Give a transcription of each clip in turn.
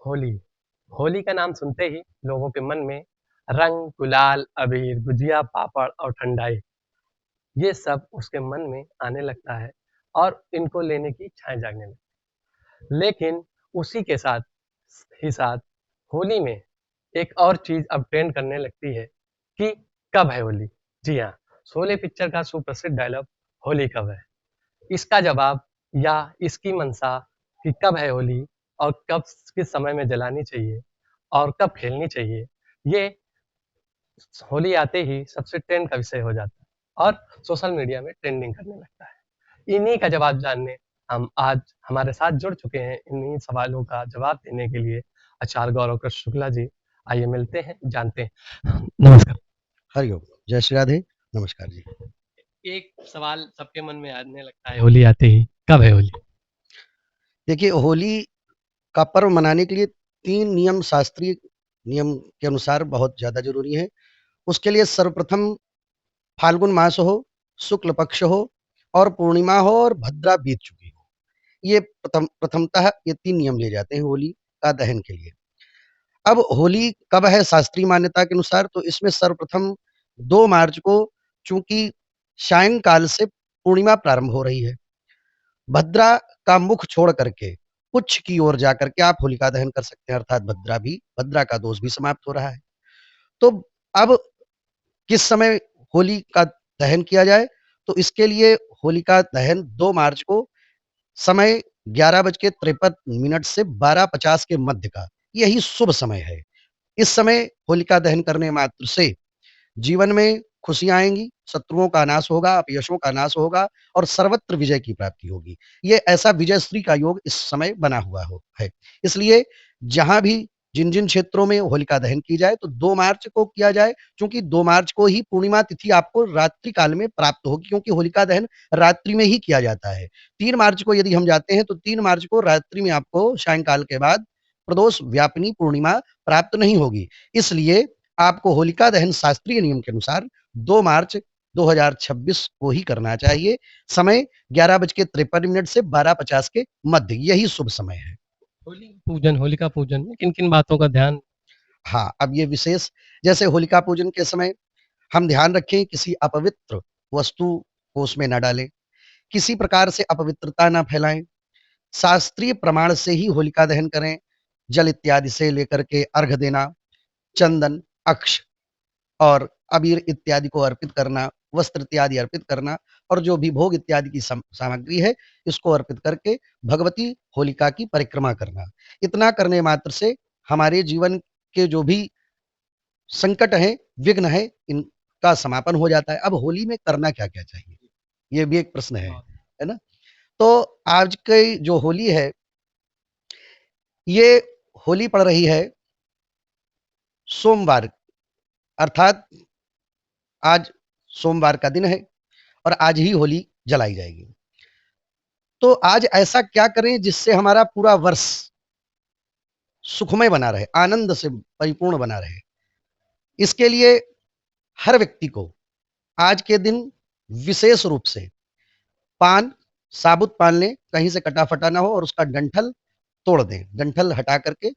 होली। होली का नाम सुनते ही लोगों के मन में रंग, गुलाल, अबीर, गुजिया, पापड़ और ठंडाई ये सब उसके मन में आने लगता है और इनको लेने की इच्छाएं जागने लगती है। लेकिन उसी के साथ होली में एक और चीज अब ट्रेंड करने लगती है कि कब है होली। जी हाँ, शोले पिक्चर का सुप्रसिद्ध डायलॉग होली कब है, इसका जवाब या इसकी मंशा कि कब है होली और कब किस समय में जलानी चाहिए और कब खेलनी चाहिए, ये होली आते ही सबसे ट्रेंड का विषय हो जाता है और सोशल मीडिया में ट्रेंडिंग करने लगता है। इन्हीं का जवाब जानने हम आज हमारे साथ जुड़ चुके हैं। इन्हीं सवालों का जवाब देने के लिए आचार्य गौरव कृष्ण शुक्ला जी, आइए मिलते हैं, जानते हैं। नमस्कार। हरिओम। जय श्री राधे। नमस्कार जी। एक सवाल सबके मन में आने लगता है होली आते ही, कब है होली? देखिए, होली का पर्व मनाने के लिए 3 नियम शास्त्रीय नियम के अनुसार बहुत ज़्यादा ज़रूरी हैं। उसके लिए सर्वप्रथम फाल्गुन मास हो, शुक्ल पक्ष हो और पूर्णिमा हो और भद्रा बीत चुकी हो। ये प्रथमतः ये 3 नियम लिए जाते हैं होली का दहन के लिए। अब होली कब है शास्त्रीय मान्यता के अनुसार, तो इसमें सर्वप्रथम 2 मार्च को चूँकि सायंकाल से पूर्णिमा प्रारंभ हो रही है। भद्रा का मुख छोड़ करके पुच्छ की ओर जाकर के आप होलिका दहन कर सकते हैं, अर्थात भद्रा का दोष भी समाप्त हो रहा है। तो अब किस समय होली का दहन किया जाए, तो इसके लिए होलिका दहन 2 मार्च को समय 11:53 से 12:50 के मध्य का यही शुभ समय है। इस समय होलिका दहन करने मात्र से जीवन में खुशियाँ आएँगी, शत्रुओं का नाश होगा, अपयशों का नाश होगा और सर्वत्र विजय की प्राप्ति होगी। ये ऐसा विजयश्री का योग इस समय बना हुआ है। इसलिए जहाँ भी जिन-जिन क्षेत्रों में होलिका दहन की जाए तो 2 मार्च को किया जाए, क्योंकि 2 मार्च को ही पूर्णिमा तिथि आपको रात्रि काल में प्राप्त होगी, क्योंकि होलिका दहन रात्रि में ही किया जाता है। 3 मार्च को यदि हम जाते हैं तो 3 मार्च को रात्रि में आपको सायंकाल के बाद प्रदोष व्यापिनी पूर्णिमा प्राप्त नहीं होगी। इसलिए आपको होलिका दहन शास्त्रीय नियम के अनुसार 2 मार्च 2026 को ही करना चाहिए। समय 11:53 से 12:50 के मध्य, यही शुभ समय है। होली पूजन, होलिका पूजन में किन-किन बातों का ध्यान? हाँ, अब ये विशेष जैसे होलिका पूजन के समय हम ध्यान रखें किसी अपवित्र वस्तु को उसमें ना डालें, किसी प्रकार से अपवित्रता ना फैलाएँ, शास्त्रीय प्रमाण से ही होलिका दहन करें। जल इत्यादि से लेकर के अर्घ देना, चंदन, अक्ष और अबीर इत्यादि को अर्पित करना, वस्त्र इत्यादि अर्पित करना और जो भी भोग इत्यादि की सामग्री है, इसको अर्पित करके भगवती होलिका की परिक्रमा करना। इतना करने मात्र से हमारे जीवन के जो भी संकट हैं, विघ्न हैं, इनका समापन हो जाता है। अब होली में करना क्या-क्या चाहिए? ये भी एक प्रश्न है ना? तो आज की जो होली है, ये होली पड़ रही है सोमवार, अर्थात आज सोमवार का दिन है और आज ही होली जलाई जाएगी। तो आज ऐसा क्या करें जिससे हमारा पूरा वर्ष सुखमय बना रहे, आनंद से परिपूर्ण बना रहे। इसके लिए हर व्यक्ति को आज के दिन विशेष रूप से पान, साबुत पान लें, कहीं से कटा-फटा ना हो और उसका डंठल तोड़ दें। डंठल हटा करके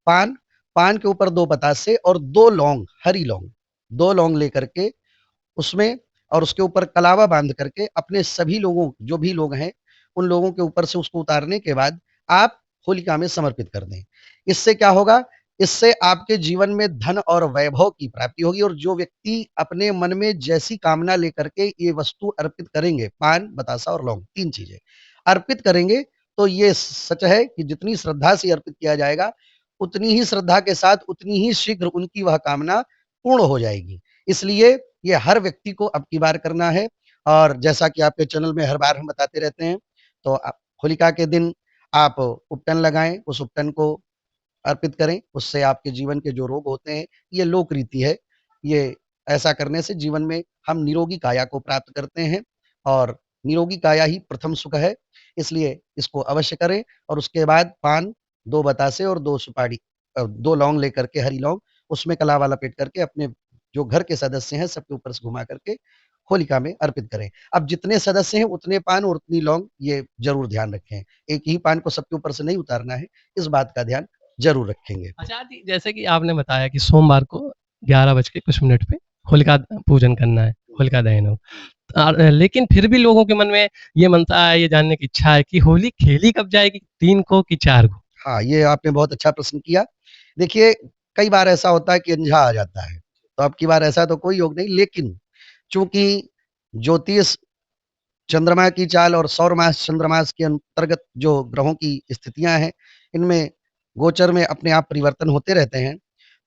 पान, पान के ऊपर 2 बतासे और 2 लौंग, हरी लौंग, 2 लौंग लेकर के उसमें और उसके ऊपर कलावा बांध करके अपने सभी लोगों जो भी लोग हैं, उन लोगों के ऊपर से उसको उतारने के बाद आप होलिका में समर्पित कर दें। इससे क्या होगा? इससे आपके जीवन में धन और वैभव की प्राप्ति होगी और जो व्यक्ति अपने मन में जैसी कामना लेकर के ये वस्तु अर्पित करेंगे, पान, बतासा और लौंग 3 चीज़ें अर्पित करेंगे, तो ये सच है कि जितनी श्रद्धा से अर्पित किया जाएगा, उतनी ही श्रद्धा के साथ उतनी ही शीघ्र उनकी वह कामना पूर्ण हो जाएगी। इसलिए ये हर व्यक्ति को अब की बार करना है और जैसा कि आपके चैनल में हर बार हम बताते रहते हैं, तो होलिका के दिन आप उपटन लगाएँ, उस उपटन को अर्पित करें, उससे आपके जीवन के जो रोग होते हैं, ये लोक रीति है। ये ऐसा करने से जीवन में हम निरोगी काया को प्राप्त करते हैं और निरोगी काया ही प्रथम सुख है, इसलिए इसको अवश्य करें और उसके बाद पान, 2 बतासे और 2 सुपारी 2 लौंग लेकर के हरी लौंग, उसमें कलावा लपेट करके अपने जो घर के सदस्य हैं, सबके ऊपर से घुमा करके होलिका में अर्पित करें। अब जितने सदस्य हैं, उतने पान और उतनी लौंग, ये ज़रूर ध्यान रखें। एक ही पान को सबके ऊपर से नहीं उतारना है, इस बात का ध्यान जरूर रखेंगे। अच्छा जी, जैसे कि आपने बताया कि सोमवार को 11 बज के कुछ मिनट पे होलिका पूजन करना है, होलिका दहन हो। लेकिन फिर भी लोगों के मन में ये मनसा है, ये जानने की इच्छा है कि होली खेली कब जाएगी, 3 को कि 4 को? हाँ, ये आपने बहुत अच्छा प्रश्न किया। देखिए, कई बार ऐसा होता है कि अंझा आ जाता है, तो अब की बार ऐसा तो कोई योग नहीं, लेकिन चूंकि ज्योतिष चंद्रमा की चाल और सौरमास चंद्रमास के अंतर्गत जो ग्रहों की स्थितियां हैं, इनमें गोचर में अपने आप परिवर्तन होते रहते हैं।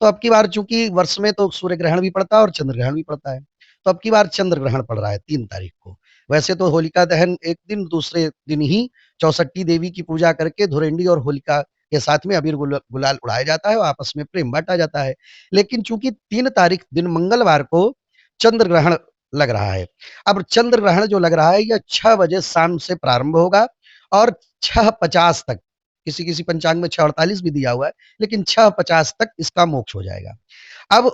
तो अब की बार चूंकि वर्ष में तो सूर्य ग्रहण भी पड़ता है और चंद्र ग्रहण भी पड़ता है, तो अब की बार चंद्र ग्रहण पड़ रहा है 3 तारीख को। वैसे तो होलिका दहन एक दिन, दूसरे दिन ही चौसठी देवी की पूजा करके धुरेंडी और होलिका के साथ में अबीर गुलाल उड़ाया जाता है और आपस में प्रेम बांटा जाता है। लेकिन चूंकि 3 तारीख दिन मंगलवार को चंद्र ग्रहण लग रहा है, अब चंद्र ग्रहण जो लग रहा है यह 6 बजे शाम से प्रारंभ होगा और 6:50 तक, किसी किसी पंचांग में 6:48 भी दिया हुआ है, लेकिन 6:50 तक इसका मोक्ष हो जाएगा। अब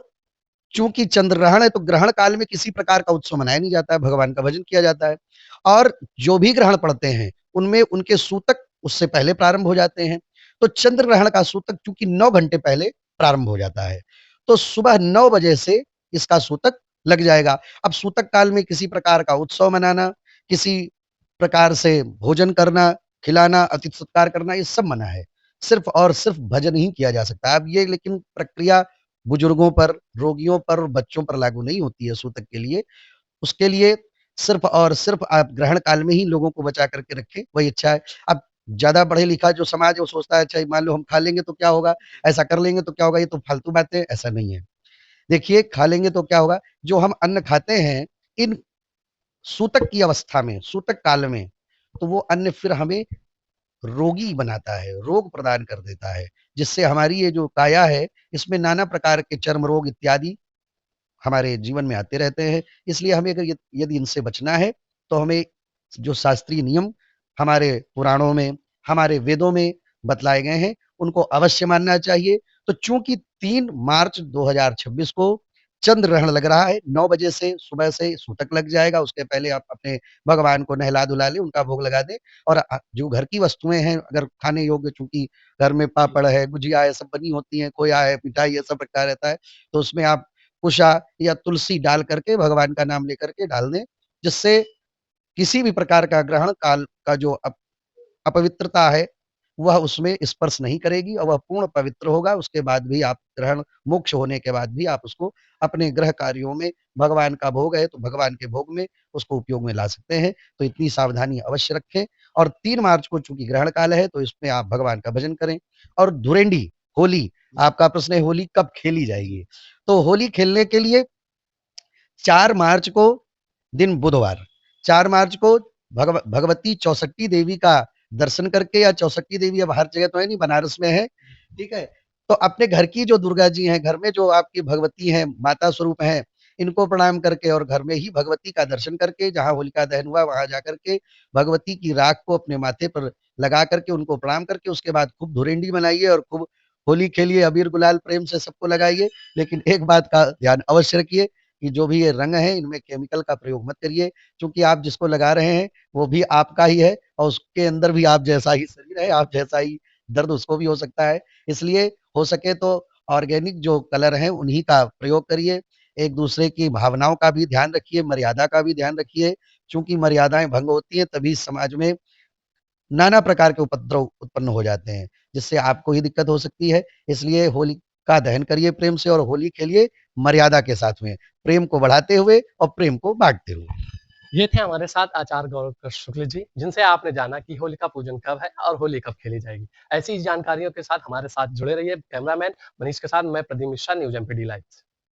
चूंकि चंद्र ग्रहण है तो ग्रहण काल में किसी प्रकार का उत्सव मनाया नहीं जाता है, भगवान का भजन किया जाता है। और जो भी ग्रहण पड़ते हैं उनमें उनके सूतक उससे पहले प्रारंभ हो जाते हैं। तो चंद्र ग्रहण का सूतक चूंकि 9 घंटे पहले प्रारंभ हो जाता है, तो सुबह 9 बजे से इसका सूतक लग जाएगा। अब सूतक काल में किसी प्रकार का उत्सव मनाना, किसी प्रकार से भोजन करना, खिलाना, अतिथि सत्कार करना, ये सब मना है। सिर्फ और सिर्फ भजन ही किया जा सकता है। अब ये लेकिन प्रक्रिया बुजुर्गों पर, रोगियों पर और बच्चों पर लागू नहीं होती है सूतक के लिए। उसके लिए सिर्फ और सिर्फ आप ग्रहण काल में ही लोगों को बचा करके रखें, वही अच्छा है। अब ज्यादा पढ़े लिखा जो समाज है वो सोचता है अच्छा मान लो हम खा लेंगे तो क्या होगा, ऐसा कर लेंगे तो क्या होगा, ये तो फालतू बातें, ऐसा नहीं है। देखिए, खा लेंगे तो क्या होगा, जो हम अन्न खाते हैं इन सूतक की अवस्था में, सूतक काल में, तो वो अन्न फिर हमें रोगी बनाता है, रोग प्रदान कर देता है, जिससे हमारी ये जो काया है इसमें नाना प्रकार के चर्म रोग इत्यादि हमारे जीवन में आते रहते हैं। इसलिए हमें अगर यदि इनसे बचना है तो हमें जो शास्त्रीय नियम हमारे पुराणों में, हमारे वेदों में बतलाए गए हैं, उनको अवश्य मानना चाहिए। तो चूंकि 3 मार्च 2026 को चंद्र ग्रहण लग रहा है, 9 बजे से सुबह से सूतक लग जाएगा, उसके पहले आप अपने भगवान को नहला धुला ले, उनका भोग लगा दे। और जो घर की वस्तुएं हैं अगर खाने योग्य, चूंकि घर में पापड़ है, गुजिया है, सब बनी होती है, खोया है, मिठाई है, सब रखा रहता है, तो उसमें आप कुशा या तुलसी डाल करके भगवान का नाम लेकर के डाल दें, जिससे किसी भी प्रकार का ग्रहण काल का जो अपवित्रता है वह उसमें स्पर्श नहीं करेगी और वह पूर्ण पवित्र होगा। उसके बाद भी आप ग्रहण मोक्ष होने के बाद भी आप उसको अपने ग्रह कार्यों में, भगवान का भोग है तो भगवान के भोग में उसको उपयोग में ला सकते हैं। तो इतनी सावधानी अवश्य रखें। और 3 मार्च को चूंकि ग्रहण काल है तो इसमें आप भगवान का भजन करें। और धुरेंडी होली, आपका प्रश्न है होली कब खेली जाएगी, तो होली खेलने के लिए 4 मार्च को दिन बुधवार, 4 मार्च को भगवती चौसठी देवी का दर्शन करके, या चौसठी देवी अब हर जगह तो है नहीं, बनारस में है, ठीक है, तो अपने घर की जो दुर्गा जी हैं, घर में जो आपकी भगवती हैं, माता स्वरूप हैं, इनको प्रणाम करके और घर में ही भगवती का दर्शन करके, जहां होलिका दहन हुआ वहां जाकर के भगवती की राख को अपने माथे पर लगा करके उनको प्रणाम करके उसके बाद खूब धुरेंडी मनाइए और खूब होली खेलिए, अबीर गुलाल प्रेम से सबको लगाइए। लेकिन एक बात का ध्यान अवश्य रखिए कि जो भी ये रंग है इनमें केमिकल का प्रयोग मत करिए, क्योंकि आप जिसको लगा रहे हैं वो भी आपका ही है और उसके अंदर भी आप जैसा ही शरीर है, आप जैसा ही दर्द उसको भी हो सकता है। इसलिए हो सके तो ऑर्गेनिक जो कलर है उन्हीं का प्रयोग करिए। एक दूसरे की भावनाओं का भी ध्यान रखिए, मर्यादा का भी ध्यान रखिए, क्योंकि मर्यादाएं भंग होती है तभी समाज में नाना प्रकार के उपद्रव उत्पन्न हो जाते हैं, जिससे आपको ही दिक्कत हो सकती है। इसलिए होली का दहन करिए प्रेम से और होली खेलिए मर्यादा के साथ में, प्रेम को बढ़ाते हुए और प्रेम को बांटते हुए। ये थे हमारे साथ आचार्य गौरव कृष्ण शुक्ल जी, जिनसे आपने जाना कि होलिका पूजन कब है और होली कब खेली जाएगी। ऐसी जानकारियों के साथ हमारे साथ जुड़े रहिए। कैमरामैन मनीष के साथ मैं Pradeep Mishra, news MPD live.